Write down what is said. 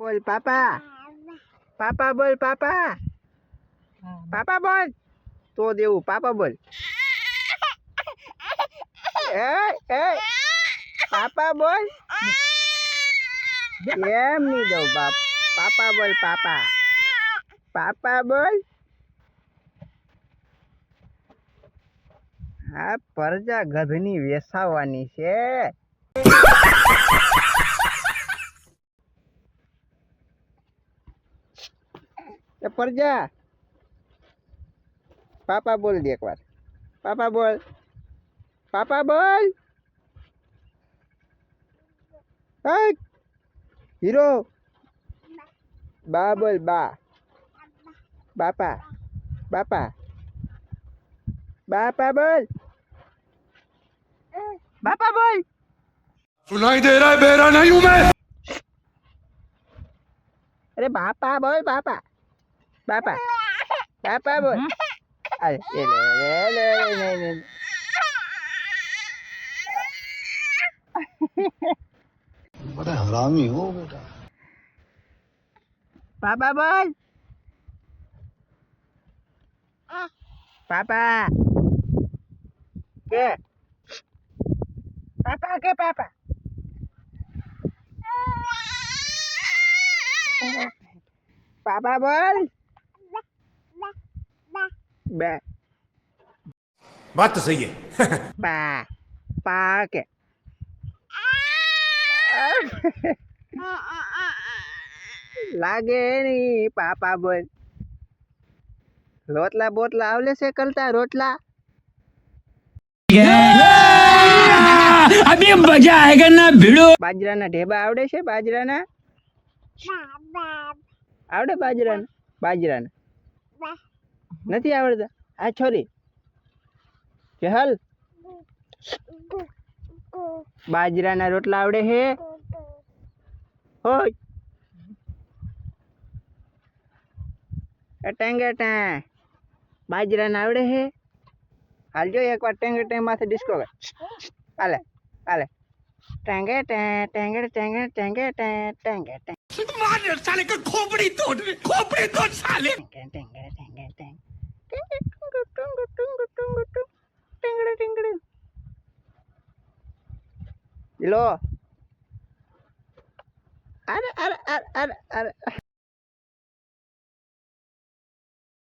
બોલ પાપા, પાપા બોલ પાપા, પાપા બોલ તો દેવું પાપા બોલ. એ પાપા બોલ એમ નહીં દઉં બાપ. પાપા બોલ પાપા, પાપા બોલ. હા પરજા ગધની વેસાવાની છે. પરજા પાપા બોલ દે એકવાર. પાપા બોલ, પાપા બોલ. હીરો બા બોલ બા, બાપા બાપા, બાપા બોલ, बापा बोल. सुनाई दे रहा है बेरा नहीं हूं मैं. अरे बापा बोल बापा, बापा बापा बोल. अरे ले नहीं बड़ा हरामी हो बेटा. पापा बोल, पापा के पापा के पापा. पापा बोल. बे बात तो सही है. पा पा के लागे नहीं. पापा बोल. रोटला बोटला आवले से करता रोटला. अभी मजा आएगा ना भिड़ो. बाजराना ढेबा आवड़े છે? બાજરાના આવડે? બાજરાના નથી આવડતા? આ છોરી ચહલ બાજરાના રોટલા આવડે હે? હોય ટેંગેટા બાજરાના આવડે હે? હાલજો એકવાર ટેંગેટા માથે ડિસ્કો કર. હાલે હાલે ટેંગેટા ટેંગેટા ટેંગેટા ટેંગેટા ટેંગેટા. मार साले का खोपड़ी तोड़ साले. લો અરે અરે અરે અરે અરે